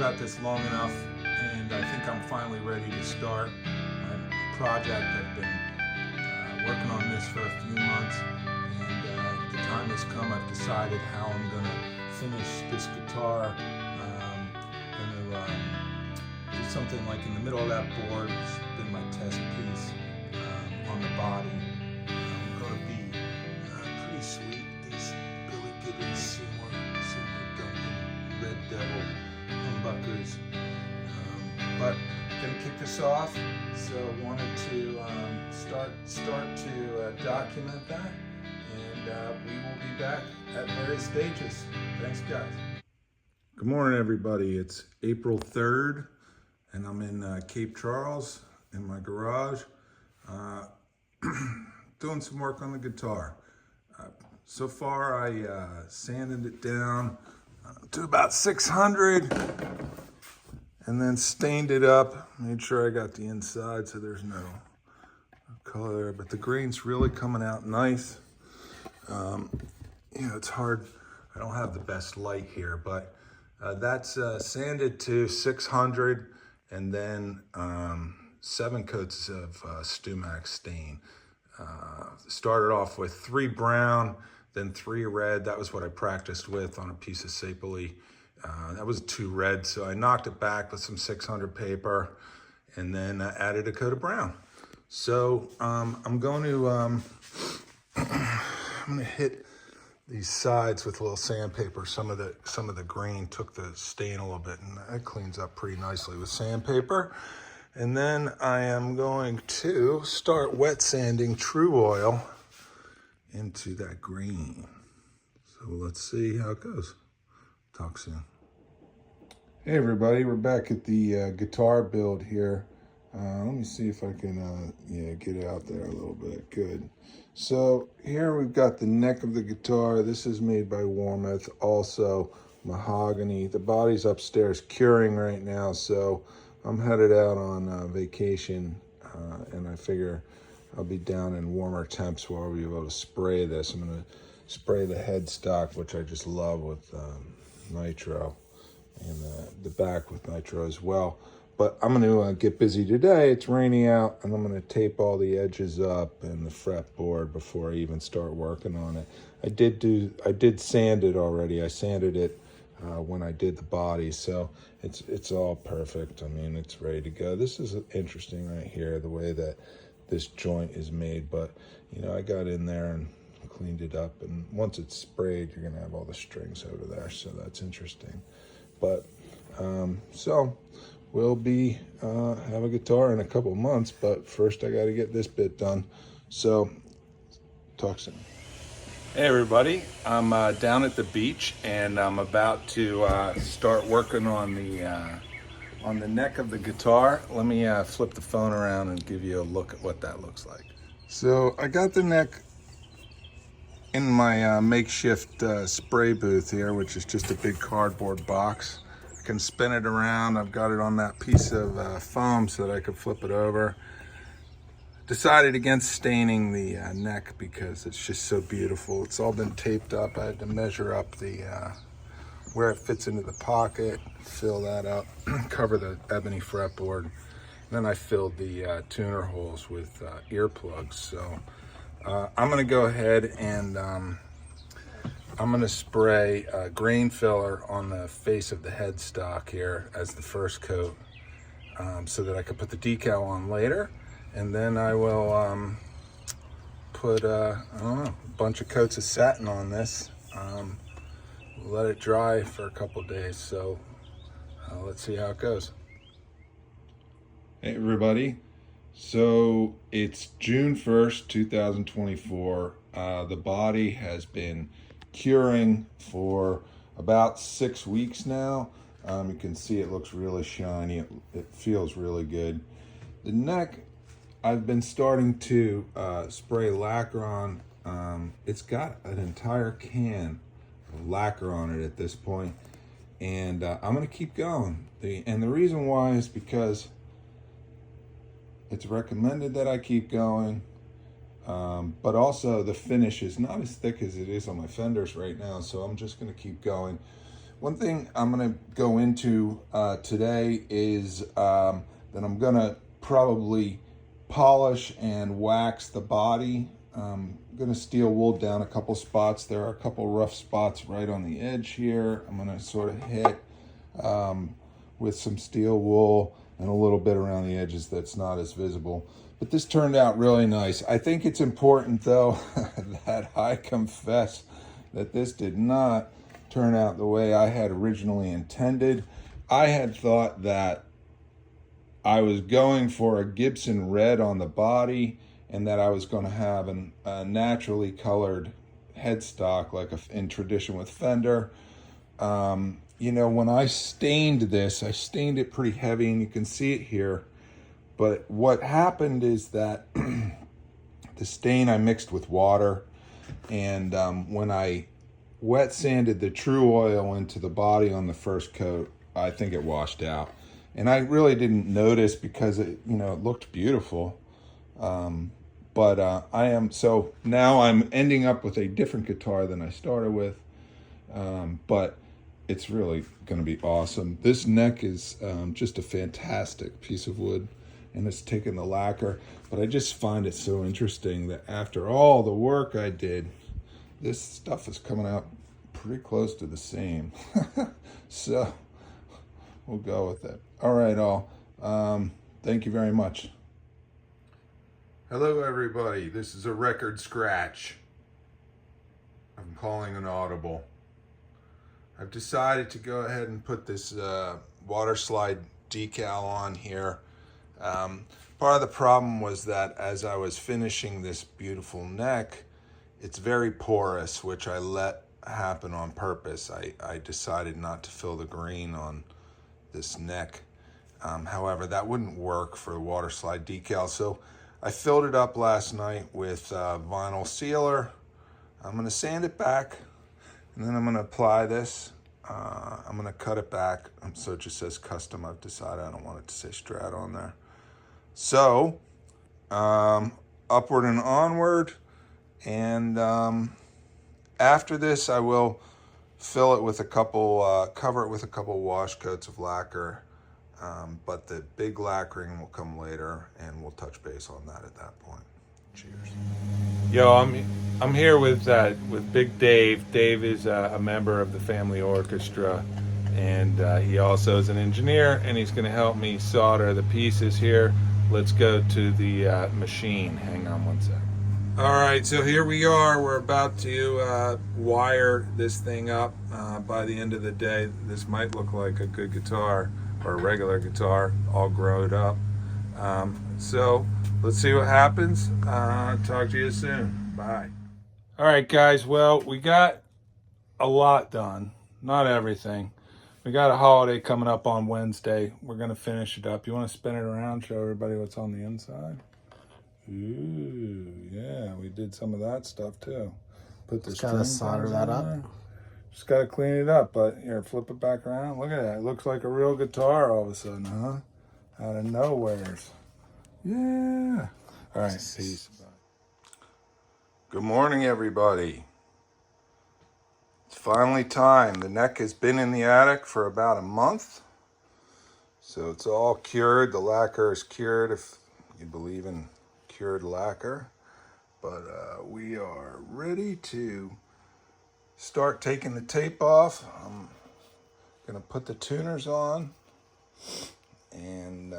about this long enough, and I think I'm finally ready to start my project. I've been working on this for a few months, and the time has come. I've decided how I'm going to finish this guitar. I'm going to do something like in the middle of that board, which has been my test piece on the body. Going to be pretty sweet. These Billy Gibbons, Seymour Duncan, Red Devil humbuckers. But gonna kick this off, so wanted to start to document that, and we will be back at various stages. Thanks, guys. Good morning, everybody. It's April 3rd, and I'm in Cape Charles in my garage, doing some work on the guitar. So far, I sanded it down to about 600. And then stained it up, made sure I got the inside so there's no color there, but the grain's really coming out nice. It's hard, I don't have the best light here, but that's sanded to 600 and then 7 coats of Stumac stain. Started off with 3 brown, then 3 red. That was what I practiced with on a piece of Sapele. That was 2 red, so I knocked it back with some 600 paper and then added a coat of brown. So I'm going to hit these sides with a little sandpaper. Some of the grain took the stain a little bit, and that cleans up pretty nicely with sandpaper. And then I am going to start wet sanding True Oil into that green. So let's see how it goes. Talk soon. Hey everybody, we're back at the guitar build here. Let me see if I can get out there a little bit. Good. So here we've got the neck of the guitar. This is made by Warmoth, also mahogany. The body's upstairs curing right now, so I'm headed out on vacation, and I figure I'll be down in warmer temps where I'll be able to spray this. I'm going to spray the headstock, which I just love, with nitro, and the back with nitro as well. But I'm going to get busy today. It's raining out, and I'm going to tape all the edges up and the fretboard before I even start working on it. I did sand it already. I sanded it when I did the body, so it's all perfect. I mean, it's ready to go. This is interesting right here, the way that this joint is made, but I got in there and cleaned it up, and once it's sprayed, you're gonna have all the strings over there, so that's interesting. But so we'll be have a guitar in a couple months, but first I got to get this bit done. So talk soon. Hey everybody, I'm down at the beach, and I'm about to start working on the neck of the guitar. Let me flip the phone around and give you a look at what that looks like. So I got the neck in my makeshift spray booth here, which is just a big cardboard box. I can spin it around. I've got it on that piece of foam so that I could flip it over. Decided against staining the neck because it's just so beautiful. It's all been taped up. I had to measure up the where it fits into the pocket, fill that up, cover the ebony fretboard. And then I filled the tuner holes with earplugs. So I'm gonna go ahead and I'm gonna spray grain filler on the face of the headstock here as the first coat, so that I can put the decal on later. And then I will put I don't know, a bunch of coats of satin on this. Let it dry for a couple days. So let's see how it goes. Hey everybody. So it's June 1st, 2024. The body has been curing for about 6 weeks now. You can see it looks really shiny. It feels really good. The neck, I've been starting to spray lacquer on. It's got an entire can of lacquer on it at this point, and I'm gonna keep going. And the reason why is because it's recommended that I keep going, but also the finish is not as thick as it is on my fenders right now, so I'm just gonna keep going. One thing I'm going to go into today is that I'm going to probably polish and wax the body. I'm going to steel wool down a couple spots. There are a couple rough spots right on the edge here. I'm going to sort of hit with some steel wool and a little bit around the edges that's not as visible. But this turned out really nice. I think it's important, though, that I confess that this did not turn out the way I had originally intended. I had thought that I was going for a Gibson red on the body and that I was going to have a naturally colored headstock like in tradition with Fender. You know, when I stained this, I stained it pretty heavy, and you can see it here. But what happened is that the stain I mixed with water, and when I wet sanded the true oil into the body on the first coat, I think it washed out. And I really didn't notice because it looked beautiful. But so now I'm ending up with a different guitar than I started with. But it's really going to be awesome. This neck is just a fantastic piece of wood, and it's taken the lacquer. But I just find it so interesting that after all the work I did, this stuff is coming out pretty close to the same. So we'll go with it. All right, all. Thank you very much. Hello, everybody. This is a record scratch. I'm calling an audible. I've decided to go ahead and put this water slide decal on here. Part of the problem was that as I was finishing this beautiful neck, it's very porous, which I let happen on purpose. I decided not to fill the green on this neck. However, that wouldn't work for the water slide decal, so I filled it up last night with vinyl sealer. I'm going to sand it back, and then I'm going to apply this. I'm going to cut it back. So it just says custom. I've decided I don't want it to say Strat on there. So, upward and onward. And after this, I will fill it with cover it with a couple wash coats of lacquer. But the big lacquering will come later, and we'll touch base on that at that point. Cheers. Yo, I'm here with Big Dave. Dave is a member of the family orchestra, and he also is an engineer, and he's going to help me solder the pieces here. Let's go to the machine. Hang on one sec. All right, so here we are. We're about to wire this thing up. By the end of the day, this might look like a good guitar or a regular guitar, all grown up. So let's see what happens. Talk to you soon. Bye. All right, guys. Well, we got a lot done. Not everything. We got a holiday coming up on Wednesday. We're going to finish it up. You want to spin it around, show everybody what's on the inside? Ooh, yeah. We did some of that stuff, too. Put the Just gotta solder that up. there. Just got to clean it up. But here, flip it back around. Look at that. It looks like a real guitar all of a sudden, huh? Out of nowheres. Yeah. All right, peace. Bye. Good morning, everybody. It's finally time. The neck has been in the attic for about a month. So it's all cured. The lacquer is cured, if you believe in cured lacquer. But we are ready to start taking the tape off. I'm going to put the tuners on and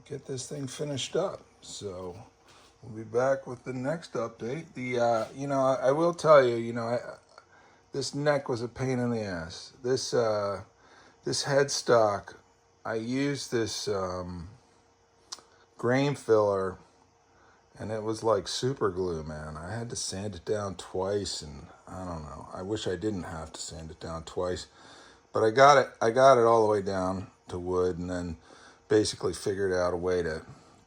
get this thing finished up. So we'll be back with the next update. I will tell you, this neck was a pain in the ass. This headstock, I used this grain filler, and it was like super glue, man. I had to sand it down twice, and I don't know. I wish I didn't have to sand it down twice, but I got it all the way down to wood, and then basically figured out a way to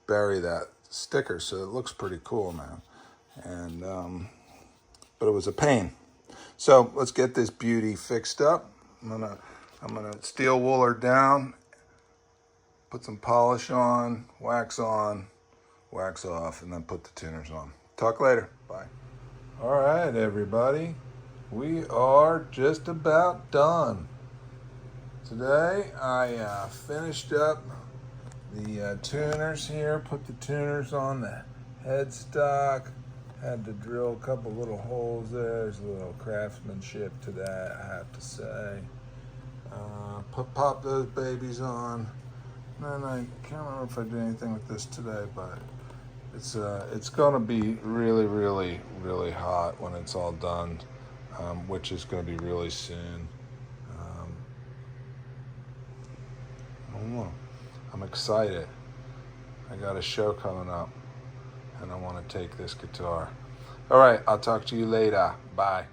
bury that sticker, so it looks pretty cool now. And but it was a pain. So let's get this beauty fixed up. I'm gonna steel wool her down, put some polish on, wax off, and then put the tuners on. Talk later. Bye. All right, everybody. we are just about done. Today I finished up the tuners here, put the tuners on the headstock, had to drill a couple little holes there. There's a little craftsmanship to that, I have to say. Pop those babies on. And I can't remember if I did anything with this today, but it's gonna be really, really, really hot when it's all done, which is gonna be really soon. I don't know. I'm excited. I got a show coming up, and I want to take this guitar. All right, I'll talk to you later. Bye.